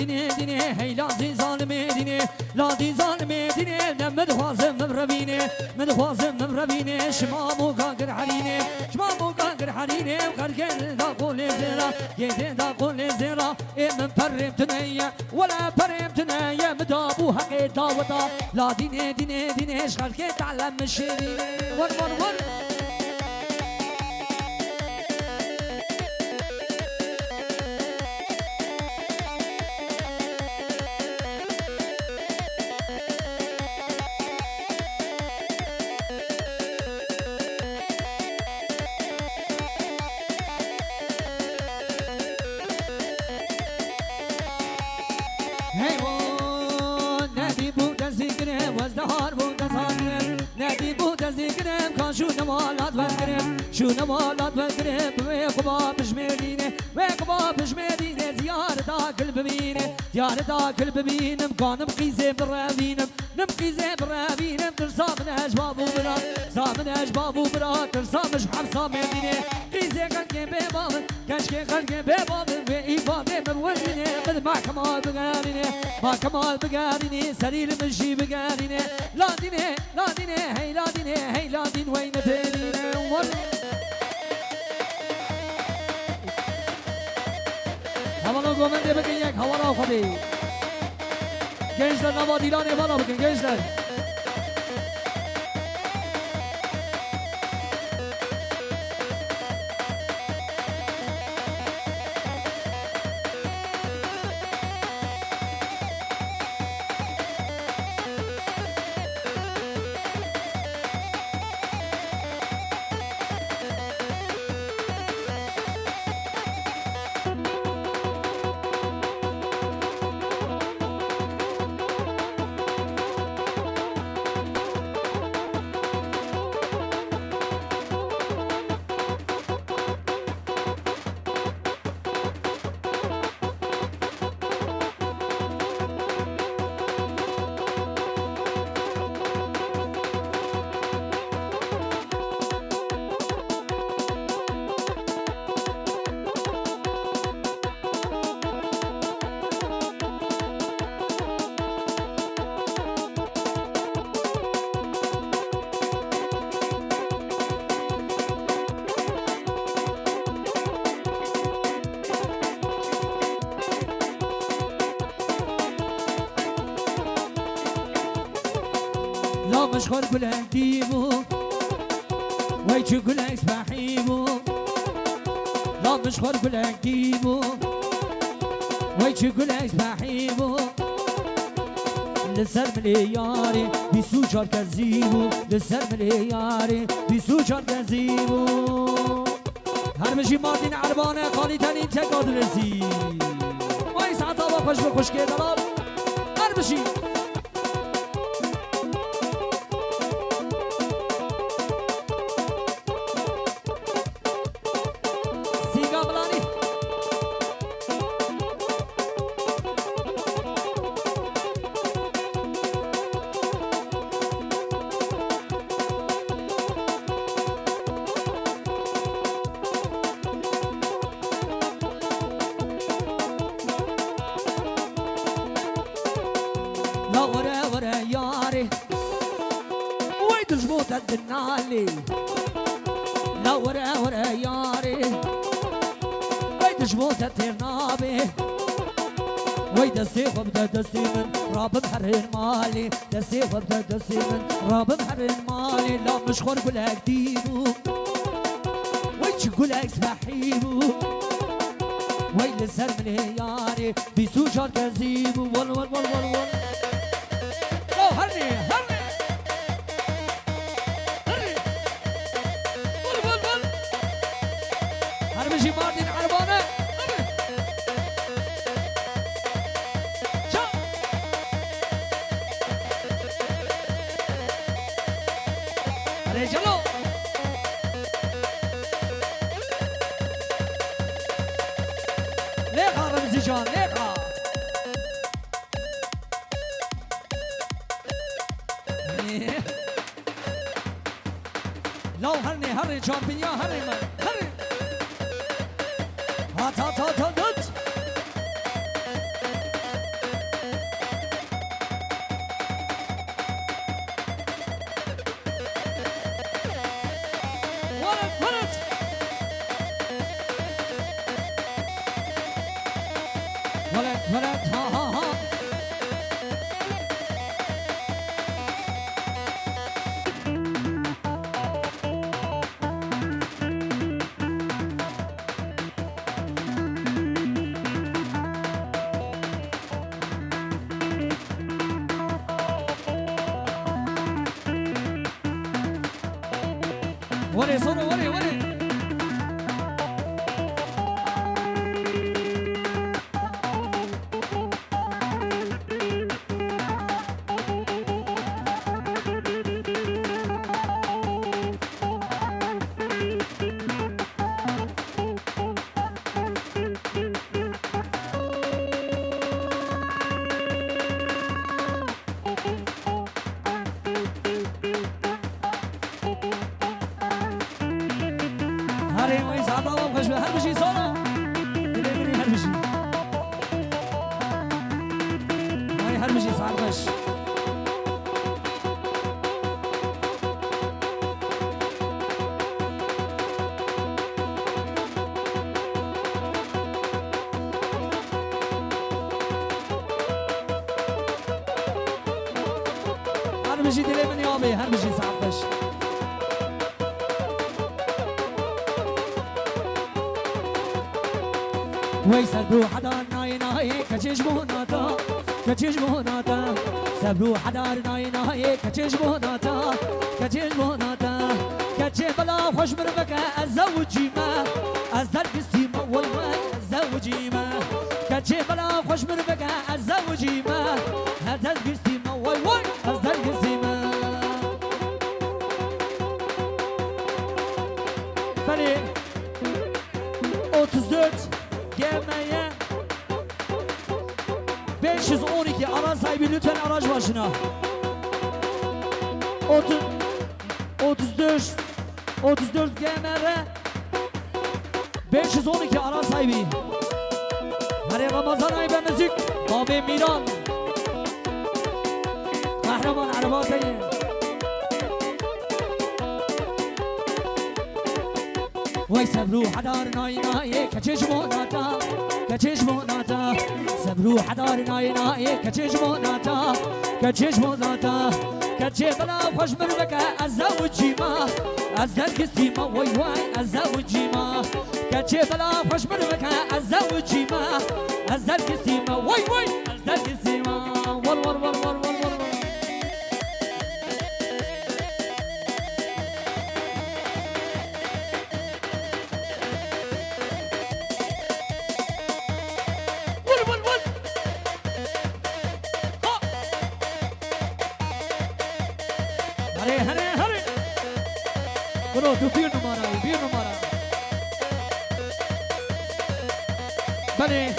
ديني ديني هي لا دي ظالمي ديني لا دي ظالمي ديني نمد خوازم مبربيني من خوازم مبربيني شمامو قاقر حريني شمامو قاقر حريني وقرقين دا قولي زيرا يدين دا قولي زيرا من برم تنيا ولا برم تنيا مدابو حقي داوطا لا ديني ديني ديني شغلكي تعلم مشيني ور ور ور شو نمالات بكرم شو نمالات بكرم ويقبا بجميليني ويقبا بجميليني زيارة قلب بميني زيارة قلب بميني مكان مقيزي برابينم نمقيزي برابينم ترسا من أجباب وبرات ترسا من أجباب وبرات ترسا مش بحبسا ميديني قيزي قلقي ببابن كشكي قلقي ببابن وإيفابي مبوليني قد مع كمال بقاريني مع كمال بقاريني سليل مجي بقاريني لا ديني لا ديني هي لا ديني هي لا دين وين تديني هوالا گومنده بگن یک هوالا خودی gençler nabadilanı bana bakın gençler لا مشغول قولك ديبو ويجي قولك سبحيبو لا مشغول قولك ديبو ويجي قولك سبحيبو لسر ملياري بيسو جار كزيبو لسر ملياري بيسو جار كزيبو هرمشي ماردين عربانه خالي تنين تقاد رزي وای ساعتا با خوش بخوش که دلال هرمشي لا ورا ورا ياري ويد جبوت الدنالي لا ورا ورا ياري ويد جبوت الترنابي ويد السيف بدا دسي من راب بحر مالي السيف بدا دسي من راب بحر مالي لا مشخور قولك ديبو ويد قولك سبحيبو ويد السر من ياري بيسو جار كزيبو ول ول ول ول ول هرني هرني هرني بول بول بول هرمشي ماردين عربانه شا هري چلو ليقا رمزي جان ليقا لو هرني هري شامبينيا هري من هري هات هات هات هات ولد ها ها ها وري صورة وري وري هاري ويس عطا وبخش هربشي صورة تليمني هربشي هاي هربشي صار بش هربشي تليمني يابي هربشي صار بش ويسبرو حدا ناي ناي كتش بوناتا كتش بوناتا سبرو حدا ناي ناي كتش بوناتا كتش بوناتا كتش بلا خوش مربك الزوجي ما ازدر قسيمة والله الزوجي ما كتش بلا خوش مربك الزوجي ما هذا القسيمة والله ازدر قسيمة بلي 34 Gelmeye 512 araç sahibi lütfen araç başına 34 GMR 512 araç sahibi Hadi Ramazan ayı ve müzik Abi Miran Kahraman arabatayı ويسبرو حدار ناي ناي كتش موناتا كتش موناتا سبرو حدار ناي ناي كتش موناتا كتش موناتا كتش بلا خوش مربك الزوجي ما الزرقسي ما وي وي الزوجي ما كتش بلا خوش مربك الزوجي ما الزرقسي ما وي وي الزرقسي ما ور ور ور ور ور ور هري هري هري برو تو بير نمارا بله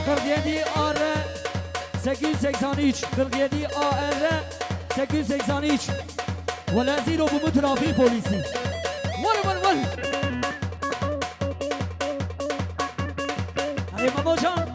قرقيدي آر 883 قرقيدي آر 883 ولا زيرو بمترافي بوليسي ول هري مامو جان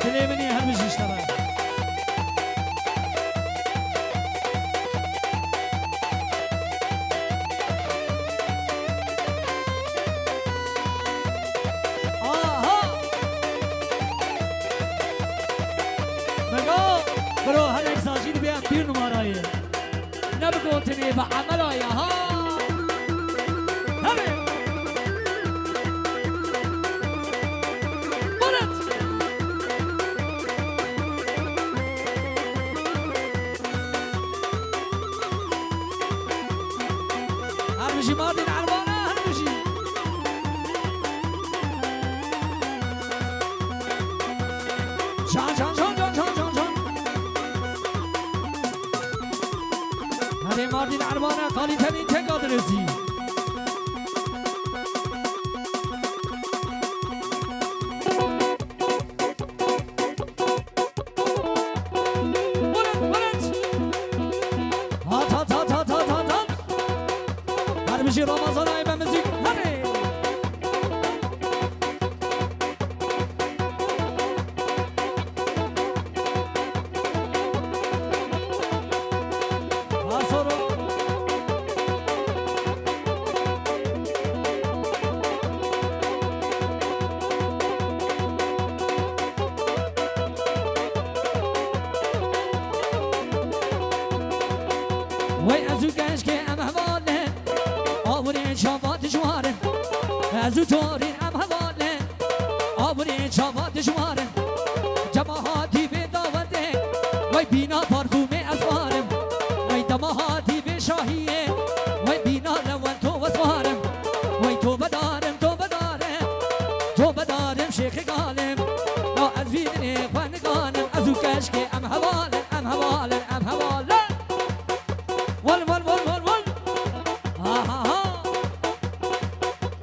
سليمني هرمش اشتغل برو هر یک ساجید بیام بیر نمارایی نبگو تنی با عمل آیا ها همی برد دین عربانه قالی ترین تقادرزی بشي رمضان هاي بمزيك هني عصرو وي ازوكاش كي ام هبالي آبونی چاوات جواره ازو تورین ام هواله آبونی چاوات جواره